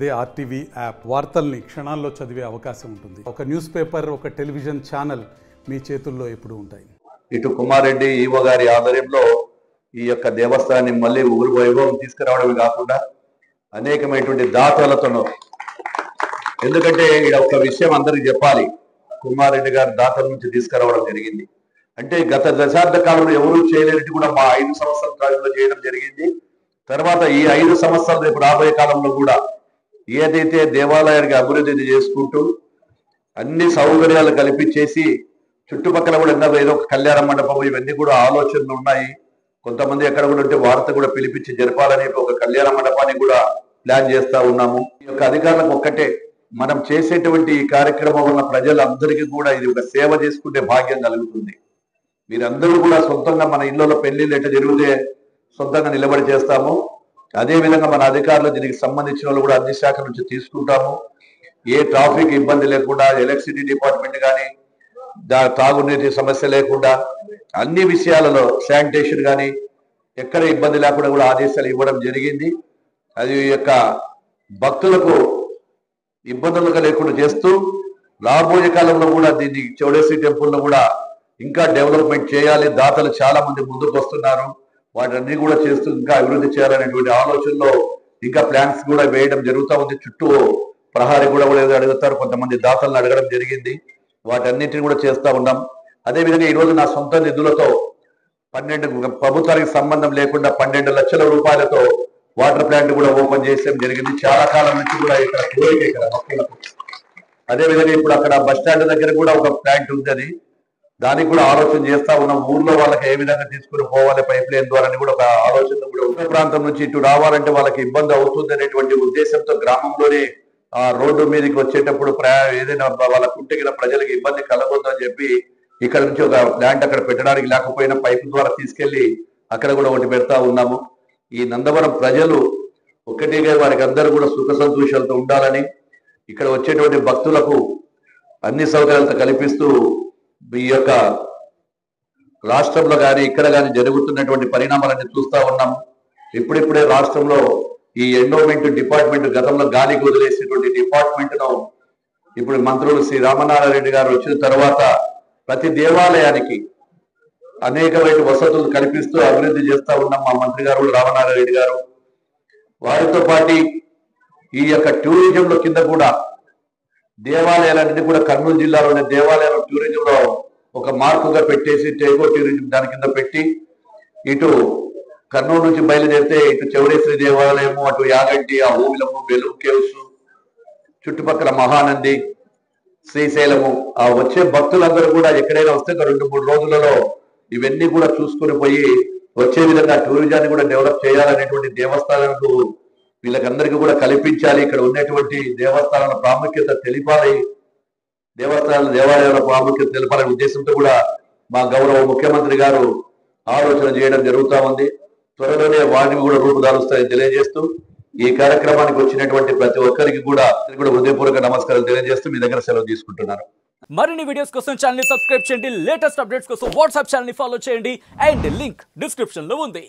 అదే RTV app వార్తల్ని క్షణాల్లో చదివే అవకాశం ఉంటుంది. ఒక న్యూస్ పేపర్, ఒక టెలివిజన్ ఛానల్ మీ చేతుల్లో ఎప్పుడూ ఉంటాయి. ఇటు కుమారెడ్డి ఈవో గారి ఆధ్వర్యంలో ఈ యొక్క దేవస్థానాన్ని మళ్ళీ ఊరు వైభవం తీసుకురావడమే కాకుండా అనేకమైనటువంటి దాతలతోనూ, ఎందుకంటే ఇక్కడ ఒక విషయం అందరికి చెప్పాలి, కుమారెడ్డి గారి దాతల నుంచి తీసుకురావడం జరిగింది. అంటే గత దశాబ్ద కాలంలో ఎవరూ చేయలేనిది కూడా మా 5 సంవత్సరాల కాలంలో చేయడం జరిగింది. తర్వాత ఈ 5 సంవత్సరాలు రేపు రాబోయే కాలంలో కూడా ఏదైతే దేవాలయానికి అభివృద్ధి చేసుకుంటూ అన్ని సౌకర్యాలు కల్పించేసి చుట్టుపక్కల కూడా ఏదో ఒక కళ్యాణ మండపం ఇవన్నీ కూడా ఆలోచనలు ఉన్నాయి. కొంతమంది ఎక్కడ కూడా ఉంటే వార్త కూడా పిలిపించి జరపాలని ఒక కళ్యాణ మండపాన్ని కూడా ప్లాన్ చేస్తా ఉన్నాము. ఈ యొక్క అధికారులకు ఒక్కటే, మనం చేసేటువంటి ఈ కార్యక్రమం వల్ల ప్రజలందరికీ కూడా ఇది ఒక సేవ చేసుకునే భాగ్యం కలుగుతుంది. మీరందరూ కూడా సొంతంగా మన ఇళ్లలో పెళ్లిళ్ళు ఎట్లా జరిగితే సొంతంగా నిలబడి చేస్తాము, అదేవిధంగా మన అధికారులు దీనికి సంబంధించిన వాళ్ళు కూడా అన్ని శాఖల నుంచి తీసుకుంటాము. ఏ ట్రాఫిక్ ఇబ్బంది లేకుండా, ఎలక్ట్రిసిటీ డిపార్ట్మెంట్ కానీ తాగునీటి సమస్య లేకుండా అన్ని విషయాలలో శానిటేషన్ కానీ ఎక్కడ ఇబ్బంది లేకుండా కూడా ఆదేశాలు ఇవ్వడం జరిగింది. అది యొక్క భక్తులకు ఇబ్బందులుగా లేకుండా చేస్తూ రాబోయే కాలంలో కూడా దీన్ని చౌడేశ్వరి టెంపుల్లో కూడా ఇంకా డెవలప్మెంట్ చేయాలి. దాతలు చాలా మంది ముందుకు వస్తున్నారు, వాటిని కూడా చేస్తూ ఇంకా అభివృద్ధి చేయాలనేటువంటి ఆలోచనలో ఇంకా ప్లాన్స్ కూడా వేయడం జరుగుతూ ఉంది. చుట్టూ ప్రహారీ కూడా అడుగుతారు, కొంతమంది దాతలను అడగడం జరిగింది. వాటన్నిటిని కూడా చేస్తూ ఉన్నాం. అదేవిధంగా ఈరోజు నా సొంత నిధులతో 12 ప్రభుత్వానికి సంబంధం లేకుండా 12 లక్షల రూపాయలతో వాటర్ ప్లాంట్ కూడా ఓపెన్ చేసేయడం జరిగింది. చాలా కాలం నుంచి కూడా ఇక్కడ భక్తులకు. అదేవిధంగా ఇప్పుడు అక్కడ బస్ స్టాండ్ దగ్గర కూడా ఒక ప్లాంట్ ఉంది, దానికి కూడా ఆలోచన చేస్తా ఉన్నాం. ఊర్లో వాళ్ళకి ఏ విధంగా తీసుకుని పోవాలి పైప్ లైన్ ద్వారా కూడా ఒక ఆలోచన కూడా ఉత్తర ప్రాంతం నుంచి ఇటు రావాలంటే వాళ్ళకి ఇబ్బంది అవుతుంది అనేటువంటి ఉద్దేశంతో గ్రామంలోనే ఆ రోడ్డు మీదకి వచ్చేటప్పుడు ఏదైనా వాళ్ళకు ఉంటే ప్రజలకు ఇబ్బంది కలగొద్దు అని చెప్పి ఇక్కడ నుంచి ఒక ప్లాంట్ అక్కడ పెట్టడానికి లేకపోయినా పైపు ద్వారా తీసుకెళ్లి అక్కడ కూడా ఒకటి పెడతా ఉన్నాము. ఈ నందవరం ప్రజలు ఒక్కటిగా వారికి అందరూ కూడా సుఖ సంతోషాలతో ఉండాలని, ఇక్కడ వచ్చేటువంటి భక్తులకు అన్ని సౌకర్యాలతో కల్పిస్తూ ఈ యొక్క రాష్ట్రంలో కానీ ఇక్కడ కానీ జరుగుతున్నటువంటి పరిణామాలన్నీ చూస్తూ ఉన్నాము. ఇప్పుడిప్పుడే రాష్ట్రంలో ఈ ఎండోమెంట్ డిపార్ట్మెంట్, గతంలో గాలికి వదిలేసినటువంటి డిపార్ట్మెంట్ను ఇప్పుడు మంత్రులు శ్రీ రామనారాయణ రెడ్డి గారు వచ్చిన తర్వాత ప్రతి దేవాలయానికి అనేకమైన వసతులు కల్పిస్తూ అభివృద్ధి చేస్తూ ఉన్నాం. మా మంత్రి గారు రామనారాయణ రెడ్డి గారు, వారితో పాటు ఈ యొక్క టూరిజంలో కింద కూడా దేవాలయాలన్నీ కూడా కర్నూలు జిల్లాలోని దేవాలయాల టూరిజంలో ఒక మార్కుగా పెట్టేసి టేగో టూరిజం దాని కింద పెట్టి ఇటు కర్నూలు నుంచి బయలుదేరితే ఇటు చౌడేశ్వరి దేవాలయము, అటు యాగంటి, ఆ ఊవిలము, బెలూమ్ కేవ్స్, చుట్టుపక్కల మహానంది, శ్రీశైలము, ఆ వచ్చే భక్తులందరూ కూడా ఎక్కడైనా వస్తే 2-3 రోజులలో ఇవన్నీ కూడా చూసుకుని పోయి వచ్చే విధంగా టూరిజాన్ని కూడా డెవలప్ చేయాలనేటువంటి దేవస్థానాలకు వీళ్ళకందరికీ కూడా కల్పించాలి. ఇక్కడ ఉన్నటువంటి దేవస్థానాల ప్రాముఖ్యత తెలిపాలి, దేవాలయాల ప్రాముఖ్యత తెలపాలనే ఉద్దేశంతో కూడా మా గౌరవ ముఖ్యమంత్రి గారు ఆలోచన చేయడం జరుగుతూ ఉంది. త్వరలోనే వాటిని కూడా రూపుదాలుస్తాయని తెలియజేస్తూ ఈ కార్యక్రమానికి వచ్చినటువంటి ప్రతి ఒక్కరికి కూడా హృదయపూర్వక నమస్కారాలు తెలియజేస్తూ మీ దగ్గర సెలవు తీసుకుంటున్నాను. మరిన్ని వీడియోస్ కోసం ఛానల్ ని సబ్స్క్రైబ్ చేయండి, లేటెస్ట్ అప్డేట్స్ కోసం వాట్సాప్ ఛానల్ ని ఫాలో చేయండి అండ్ లింక్ డిస్క్రిప్షన్ లో ఉంది.